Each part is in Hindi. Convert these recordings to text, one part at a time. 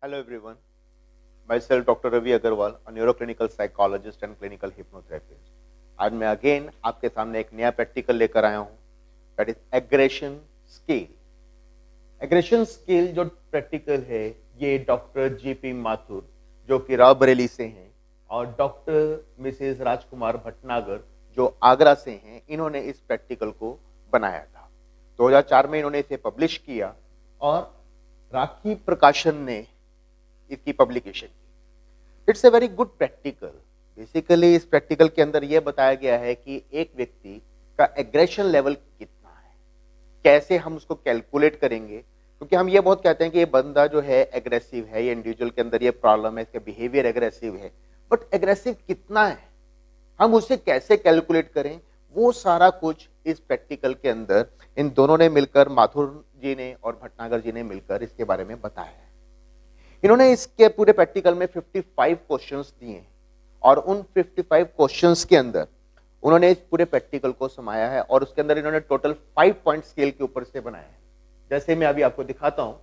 Hello everyone. Myself Dr. Ravi Agarwal, a neuroclinical psychologist and clinical hypnotherapist. आज मैं अगेन आपके सामने एक नया प्रैक्टिकल लेकर आया हूँ, that is aggression scale. Aggression scale जो प्रैक्टिकल है ये डॉक्टर जेपी माथुर जो कि रायबरेली से हैं और डॉक्टर मिसेस राजकुमार भटनागर जो आगरा से हैं, इन्होंने इस प्रैक्टिकल को बनाया था। 2004 में इन्होंने इसे पब्लिश किया और राखी प्रकाशन ने इसकी पब्लिकेशन की। It's a very good practical. Basically इस प्रैक्टिकल के अंदर यह बताया गया है कि एक व्यक्ति का एग्रेशन लेवल कितना है, कैसे हम उसको कैलकुलेट करेंगे, क्योंकि हम ये बहुत कहते हैं कि ये बंदा जो है एग्रेसिव है, ये इंडिविजुअल के अंदर ये प्रॉब्लम है, इसका बिहेवियर एग्रेसिव है, बट एग्रेसिव कितना है, हम उसे कैसे कैलकुलेट करें, वो सारा कुछ इस प्रैक्टिकल के अंदर इन दोनों ने मिलकर, माथुर जी ने और भटनागर जी ने मिलकर इसके बारे में बताया है। इन्होंने इसके पूरे प्रैक्टिकल में 55 क्वेश्चंस दिए हैं और उन 55 क्वेश्चंस के अंदर उन्होंने इस पूरे प्रैक्टिकल को समाया है और उसके अंदर इन्होंने टोटल 5 पॉइंट स्केल के ऊपर से बनाया है। जैसे मैं अभी आपको दिखाता हूं,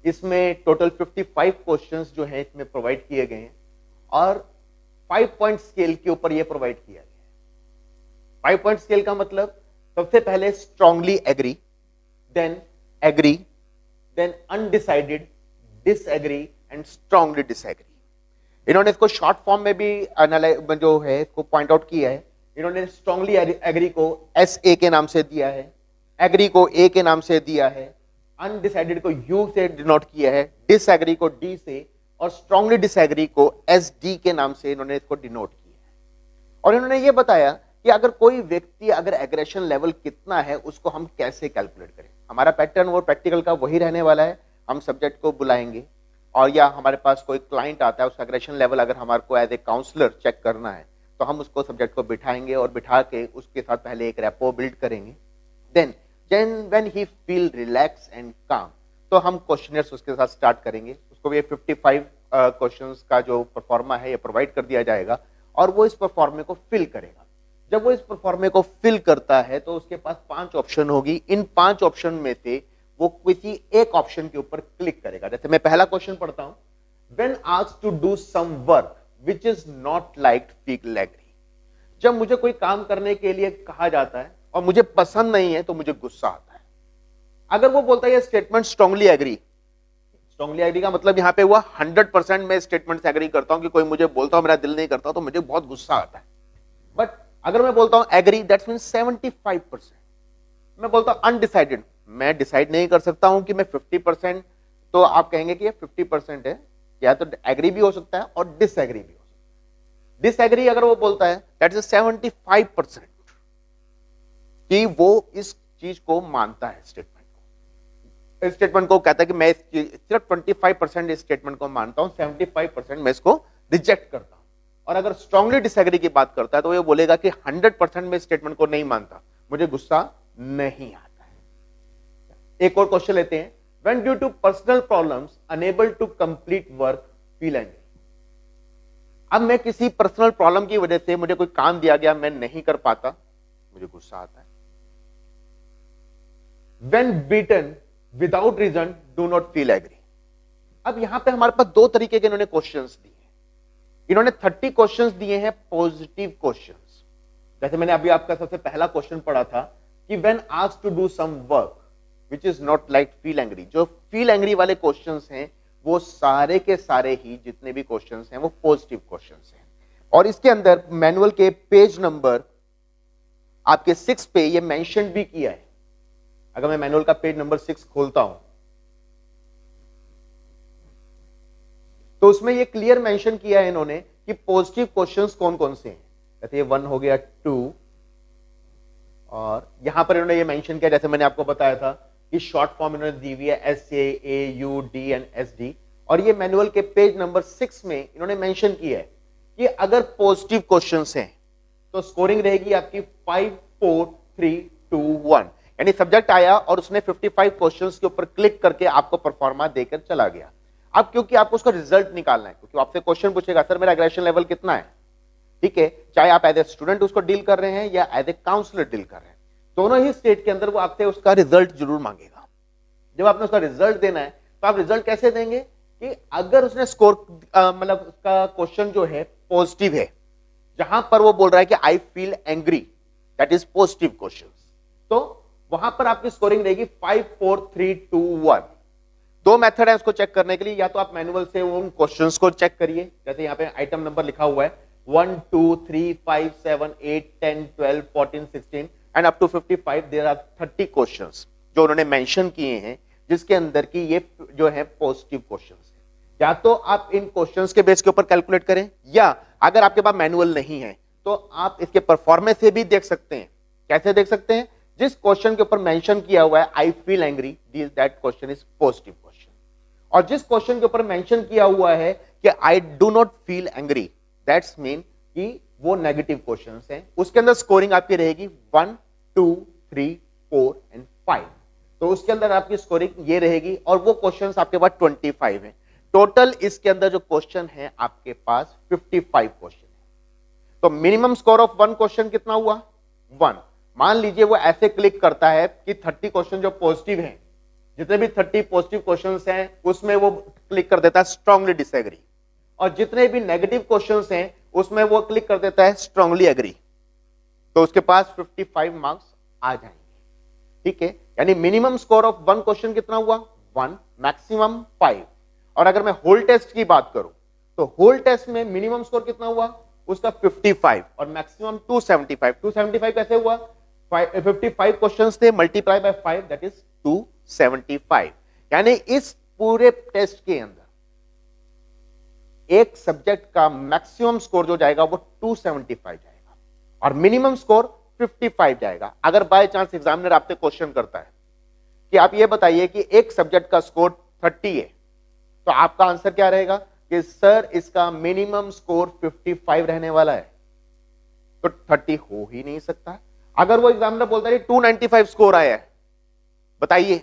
इसमें टोटल 55 क्वेश्चंस जो हैं इसमें प्रोवाइड किए गए हैं और 5 पॉइंट स्केल के ऊपर ये प्रोवाइड किया गया है। 5 पॉइंट स्केल का मतलब सबसे पहले strongly agree, then undecided, disagree and strongly disagree. इन्होंने इसको शॉर्ट फॉर्म में भी जो है इसको पॉइंट आउट किया है। इन्होंने स्ट्रांगली एग्री को SA के नाम से दिया है, एग्री को A के नाम से दिया है, अनडिसाइडेड को U से डिनोट किया है, डिसएग्री को D से और स्ट्रांगली डिसएग्री को SD के नाम से इन्होंने इसको डिनोट किया है। और इन्होंने ये बताया कि अगर कोई व्यक्ति अगर एग्रेशन लेवल कितना है उसको हम कैसे कैलकुलेट करें। हमारा पैटर्न वो प्रैक्टिकल का वही रहने वाला है। हम सब्जेक्ट को बुलाएंगे और या हमारे पास कोई क्लाइंट आता है, उसका एग्रेशन लेवल अगर हमारे को एज ए काउंसलर चेक करना है तो हम उसको सब्जेक्ट को बिठाएंगे और बिठा के उसके साथ पहले एक रैपो बिल्ड करेंगे। Then when he feel relax and calm तो हम क्वेश्चनर्स उसके साथ स्टार्ट करेंगे। उसको ये 55 क्वेश्चंस का जो परफॉर्मा है ये प्रोवाइड कर दिया जाएगा और वो इस परफॉर्मे को फिल करेगा। जब वो इस परफॉर्मे को फिल करता है तो उसके पास 5 ऑप्शन होगी। इन 5 ऑप्शन में से वो किसी एक ऑप्शन के ऊपर क्लिक करेगा। जैसे मैं पहला क्वेश्चन पढ़ता हूं, when asked to do some work which is not liked feel agree. जब मुझे कोई काम करने के लिए कहा जाता है और मुझे पसंद नहीं है तो मुझे गुस्सा आता है। अगर वो बोलता है ये स्टेटमेंट स्ट्रांगली एग्री का मतलब यहां पे हुआ 100% मैं स्टेटमेंट से एग्री करता हूं कि कोई मुझे बोलता हो मेरा दिल नहीं करता तो मुझे बहुत गुस्सा आता है। बट अगर मैं बोलता हूं एग्री, दैट्स मीन 75%। मैं बोलता हूं अनडिसाइडेड, मैं डिसाइड नहीं कर सकता हूं कि मैं 50%, तो आप कहेंगे कि ये 50% है, या तो एग्री भी हो सकता है और डिसएग्री भी हो सकता है। डिसएग्री अगर वो बोलता है दैट इज 75% कि वो इस चीज को मानता है, इस स्टेटमेंट को कहता है कि मैं सिर्फ 25% इस स्टेटमेंट को मानता हूं, 75% मैं इसको रिजेक्ट करता हूं। और अगर स्ट्रांगली डिसएग्री की बात करता है तो ये बोलेगा कि 100% में स्टेटमेंट को नहीं मानता, मुझे गुस्सा नहीं आता है। एक और क्वेश्चन लेते हैं, when due to personal problems unable to complete work feel angry. अब मैं किसी पर्सनल प्रॉब्लम की वजह से मुझे कोई काम दिया गया, मैं नहीं कर पाता, मुझे गुस्सा आता है। When beaten without reason do not feel agree. अब यहां पे हमारे पास 2 तरीके के इन्होंने क्वेश्चंस दिए। इन्होंने 30 क्वेश्चंस दिए हैं पॉजिटिव क्वेश्चंस। जैसे मैंने अभी आपका सबसे पहला क्वेश्चन पढ़ा था कि when asked to do some work which is not like feel angry. जो फील एंग्री वाले क्वेश्चंस हैं वो सारे के सारे ही जितने भी क्वेश्चंस हैं वो पॉजिटिव क्वेश्चंस हैं। और इसके अंदर मैनुअल के पेज नंबर आपके 6 पे ये मेंशन भी किया है। अगर मैं मैनुअल का पेज नंबर 6 खोलता हूं तो उसमें ये क्लियर मेंशन किया है इन्होंने कि पॉजिटिव क्वेश्चंस कौन कौन से हैं। जैसे ये 1 हो गया, 2, और यहां पर इन्होंने ये मेंशन किया, जैसे मैंने आपको बताया था कि शॉर्ट फॉर्म इन्होंने दी हुई है SAAUD एंड SD। और ये मैनुअल के पेज नंबर 6 में इन्होंने मेंशन किया है कि अगर पॉजिटिव क्वेश्चंस हैं तो स्कोरिंग रहेगी आपकी 5 4 3 2 1। यानी सब्जेक्ट आया और उसने 55 क्वेश्चंस के ऊपर क्लिक करके आपको परफॉर्मा देकर चला गया। अब क्योंकि आपको उसका रिजल्ट निकालना है, क्योंकि आपसे क्वेश्चन पूछेगा सर मेरा एग्रेशन लेवल कितना है, ठीक है, चाहे आप एज ए स्टूडेंट उसको डील कर रहे हैं या एज ए काउंसलर डील कर रहे हैं, दोनों ही स्टेट के अंदर वो आपसे उसका रिजल्ट जरूर मांगेगा। जब आपने उसका रिजल्ट देना है तो आप रिजल्ट कैसे देंगे कि अगर उसने स्कोर मतलब उसका क्वेश्चन जो है पॉजिटिव है, जहां पर वो बोल रहा है कि I feel angry, that is positive question, तो वहां पर आपकी स्कोरिंग रहेगी 5 4 3 2 1। दो मेथड है उसको चेक करने के लिए, या तो आप मैनुअल से उन क्वेश्चंस को चेक करिए, जैसे यहाँ पे आइटम नंबर लिखा हुआ है 1 2 3 5 7 8 10 12 14 16 and up to 55 there are 30 questions जो उन्होंने मेंशन किए हैं, जिसके अंदर की ये जो है पॉजिटिव क्वेश्चंस है। या तो आप इन क्वेश्चंस के बेस के ऊपर कैलकुलेट करें, या अगर आपके पास मैनुअल नहीं है तो आप इसके परफॉर्मेंस से भी देख सकते हैं। कैसे देख सकते हैं? जिस क्वेश्चन के ऊपर मेंशन किया हुआ है I feel angry, that question is positive question, और जिस क्वेश्चन के ऊपर मेंशन किया हुआ है कि I do not feel angry, that's mean कि वो नेगेटिव क्वेश्चंस हैं, उसके अंदर स्कोरिंग आपकी रहेगी 1 2 3 4 एंड 5। तो उसके अंदर आपकी स्कोरिंग ये रहेगी, और वो क्वेश्चंस आपके पास 25 हैं टोटल। इसके अंदर जो क्वेश्चन है आपके पास 55 क्वेश्चन है। तो minimum score of one question कितना हुआ? 1। मान लीजिए वो ऐसे क्लिक करता है कि 30 क्वेश्चन जो पॉजिटिव हैं, जितने भी 30 पॉजिटिव क्वेश्चंस हैं उसमें वो क्लिक कर देता है स्ट्रांगली डिसएग्री, और जितने भी नेगेटिव क्वेश्चंस हैं उसमें वो क्लिक कर देता है स्ट्रांगली एग्री, तो उसके पास 55 मार्क्स आ जाएंगे। ठीक है, यानी minimum score of one question कितना हुआ? 1, मैक्सिमम 5। और अगर मैं होल टेस्ट की बात करूं तो होल टेस्ट में मिनिमम स्कोर कितना हुआ? उसका 55 और मैक्सिमम 275। 275 कैसे हुआ? 55 क्वेश्चंस थे, मल्टीप्लाई बाय 5 दैट इज 275। यानी इस पूरे टेस्ट के अंदर एक सब्जेक्ट का मैक्सिमम स्कोर जो जाएगा वो 275 जाएगा और मिनिमम स्कोर 55 जाएगा। अगर बाय चांस एग्जामिनर आपसे क्वेश्चन करता है कि आप ये बताइए कि एक सब्जेक्ट का स्कोर 30 है, तो आपका आंसर क्या रहेगा कि सर इसका मिनिमम स्कोर 55 रहने वाला है, तो 30 हो ही नहीं सकता। अगर वो एग्जामिनर बोलता है 295 स्कोर आया है, बताइए,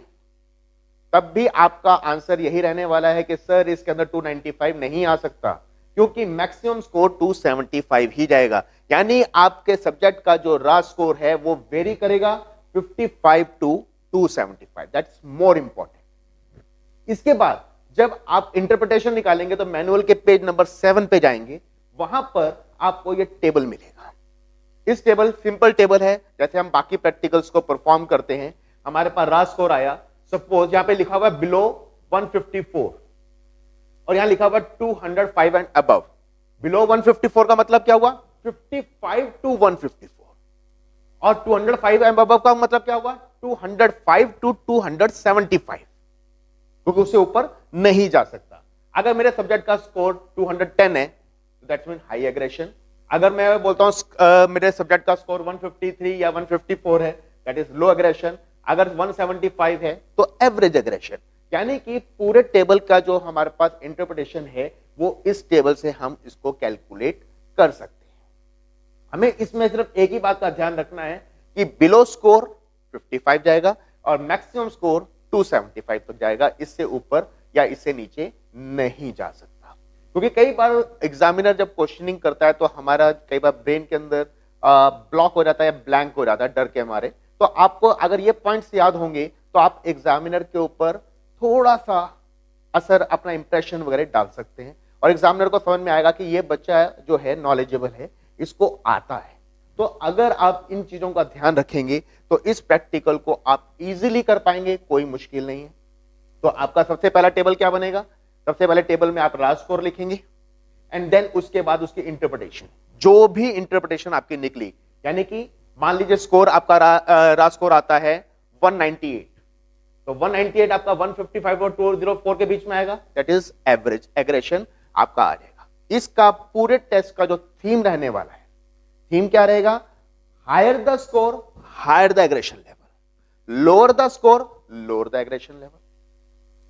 तब भी आपका आंसर यही रहने वाला है कि सर इसके अंदर 295 नहीं आ सकता, क्योंकि मैक्सिमम स्कोर 275 ही जाएगा। यानी आपके सब्जेक्ट का जो रा स्कोर है वो वेरी करेगा 55 टू 275, दैट्स मोर इंपॉर्टेंट। इसके बाद जब आप इंटरप्रिटेशन निकालेंगे तो मैनुअल के पेज नंबर 7 पे जाएंगे, वहां पर आपको ये टेबल मिलेगा। इस टेबल सिंपल टेबल है, जैसे हम बाकी प्रैक्टिकल्स को परफॉर्म करते हैं। हमारे पास रा स्कोर आया, सपोज यहां पे लिखा हुआ है बिलो 154 और यहां लिखा हुआ 205 एंड अबव। बिलो 154 का मतलब क्या हुआ? 55 टू 154, और 205 एंड अबव का मतलब क्या हुआ? 205 टू 275, क्योंकि उससे ऊपर नहीं जा सकता। अगर मेरे सब्जेक्ट का स्कोर 210 है तो दैट्स मीन हाई एग्रेशन। अगर मैं बोलता हूं मेरे सब्जेक्ट का स्कोर 153 या 154 है, दैट इज लो एग्रेशन। अगर 175 है तो एवरेज एग्रेशन। यानी कि पूरे टेबल का जो हमारे पास इंटरप्रिटेशन है वो इस टेबल से हम इसको कैलकुलेट कर सकते हैं। हमें इसमें सिर्फ एक ही बात का ध्यान रखना है कि बिलो स्कोर 55 जाएगा और मैक्सिमम स्कोर 275 तक जाएगा, इससे ऊपर या इससे नीचे नहीं जा सकता। क्योंकि कई बार एग्जामिनर जब क्वेश्चनिंग करता है तो हमारा कई बार ब्रेन के अंदर ब्लॉक हो जाता है, ब्लैंक हो जाता है डर के मारे। तो आपको अगर ये पॉइंट्स याद होंगे तो आप एग्जामिनर के ऊपर थोड़ा सा असर, अपना इंप्रेशन वगैरह डाल सकते हैं, और एग्जामिनर को समझ में आएगा कि ये बच्चा जो है नॉलेजेबल है, इसको आता है। तो अगर आप इन चीजों का ध्यान रखेंगे तो इस प्रैक्टिकल को आप इजीली कर पाएंगे, कोई मुश्किल नहीं है। तो आपका सबसे पहला टेबल क्या बनेगा? सबसे पहले टेबल में आप रा स्कोर लिखेंगे एंड देन उसके बाद उसकी इंटरप्रिटेशन, जो भी इंटरप्रिटेशन आपकी निकली। यानी कि मान लीजिए स्कोर आपका रा स्कोर आता है 198, तो 198 आपका 155 और 204 के बीच में आएगा, दैट इज एवरेज एग्रेशन आपका आ जाएगा। इसका पूरे टेस्ट का जो थीम रहने वाला है, थीम क्या रहेगा? Higher the score higher the aggression level, lower the score lower the aggression level.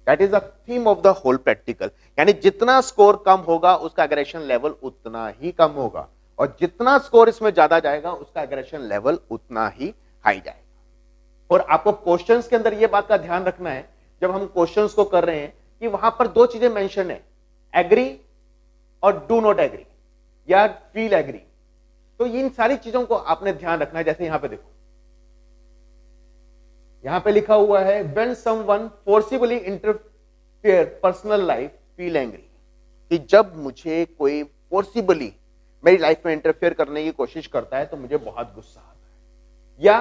That is the theme of the whole practical. यानी जितना स्कोर कम होगा उसका एग्रेशन लेवल उतना ही कम होगा, और जितना स्कोर इसमें ज्यादा जाएगा उसका एग्रेशन लेवल उतना ही हाई जाएगा। और आपको क्वेश्चंस के अंदर यह बात का ध्यान रखना है, जब हम क्वेश्चंस को कर रहे हैं, कि वहां पर दो चीजें मेंशन है, एग्री और डू नॉट एग्री या फील एग्री। तो इन सारी चीजों को आपने ध्यान रखना है। जैसे यहां पे देखो, यहां पे लिखा हुआ है व्हेन समवन फोर्सिबली फिर पर्सनल लाइफ फील एंग्री, कि जब मुझे कोई फोर्सिबली मेरी लाइफ में इंटरफेयर करने की कोशिश करता है तो मुझे बहुत गुस्सा आता है। या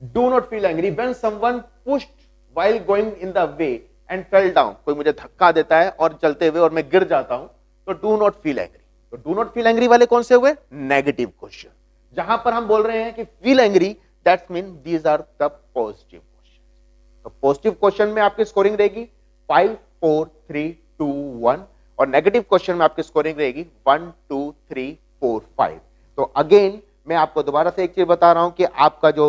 do not feel angry when someone pushed while going in the way and fell down, कोई मुझे धक्का देता है और चलते हुए और मैं गिर जाता हूं तो डू नॉट फील एंग्री। तो डू नॉट फील एंग्री वाले कौन से हुए? Negative question. जहां पर हम बोल रहे हैं कि feel angry, that's mean these are the positive question. तो पॉजिटिव क्वेश्चन में आपकी स्कोरिंग रहेगी 5 4 3 2 1 और नेगेटिव क्वेश्चन में आपकी स्कोरिंग रहेगी 1 2 3 4 5। तो अगेन मैं आपको दोबारा से एक चीज बता रहा हूं कि आपका जो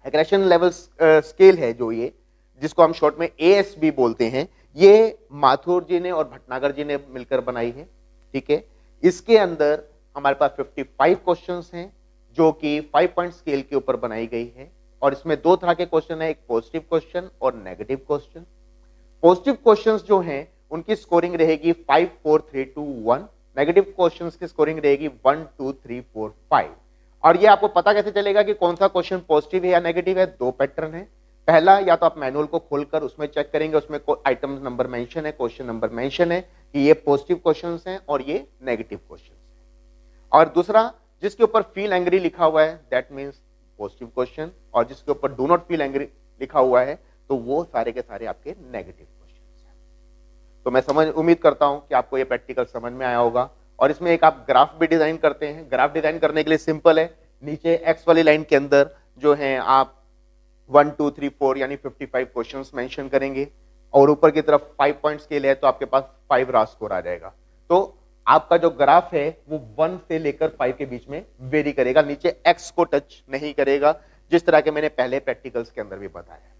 एग्रेशन लेवल स्केल है, जो ये जिसको हम शॉर्ट में ASB बोलते हैं, ये माथुर जी ने और भटनागर जी ने मिलकर बनाई है। ठीक है, इसके अंदर हमारे पास 55 क्वेश्चंस हैं जो कि 5 पॉइंट स्केल के ऊपर बनाई गई है और इसमें दो तरह के क्वेश्चन है, एक पॉजिटिव क्वेश्चन और नेगेटिव क्वेश्चन। पॉजिटिव क्वेश्चंस जो हैं उनकी स्कोरिंग रहेगी 5 4 3 2 1, नेगेटिव क्वेश्चंस की स्कोरिंग रहेगी 1 2 3 4 5। और ये आपको पता कैसे चलेगा कि कौन सा क्वेश्चन पॉजिटिव है या नेगेटिव है? दो पैटर्न है। पहला, या तो आप मैनुअल को खोलकर उसमें चेक करेंगे, उसमें आइटम नंबर मेंशन है, क्वेश्चन नंबर मेंशन है कि ये पॉजिटिव क्वेश्चंस हैं और ये नेगेटिव क्वेश्चंस हैं। और दूसरा, जिसके ऊपर फील एंग्री लिखा हुआ है दैट मींस पॉजिटिव क्वेश्चन, और जिसके ऊपर डू नॉट फील एंग्री लिखा हुआ है तो वो सारे के सारे आपके नेगेटिव क्वेश्चंस हैं। तो मैं उम्मीद करता हूं कि आपको ये प्रैक्टिकल समझ में आया होगा। और इसमें एक आप ग्राफ भी डिजाइन करते हैं। ग्राफ डिजाइन करने के लिए सिंपल है, नीचे एक्स वाली लाइन के अंदर जो है आप 1 2 3 4 यानी 55 क्वेश्चंस मेंशन करेंगे और ऊपर की तरफ 5 पॉइंट स्केल है तो आपके पास 5 रा स्कोर आ जाएगा। तो आपका जो ग्राफ है वो 1 से लेकर 5 के बीच में वेरी करेगा, नीचे एक्स को टच नहीं करेगा, जिस तरह के मैंने पहले प्रैक्टिकल्स के अंदर भी बताया।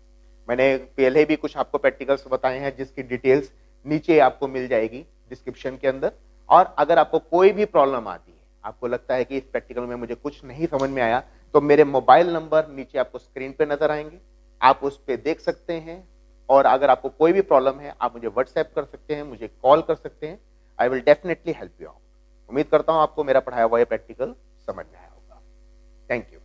मैंने पहले भी कुछ आपको प्रैक्टिकल्स बताए हैं जिसकी डिटेल्स नीचे आपको मिल जाएगी डिस्क्रिप्शन के अंदर। और अगर आपको कोई भी प्रॉब्लम आती है, आपको लगता है कि इस प्रैक्टिकल में मुझे कुछ नहीं समझ में आया, तो मेरे मोबाइल नंबर नीचे आपको स्क्रीन पे नजर आएंगे, आप उस पे देख सकते हैं। और अगर आपको कोई भी प्रॉब्लम है आप मुझे व्हाट्सएप कर सकते हैं, मुझे कॉल कर सकते हैं। I will definitely help you out. उम्मीद करता हूं आपको मेरा पढ़ाया हुआ ये प्रैक्टिकल समझ में आया होगा। Thank you.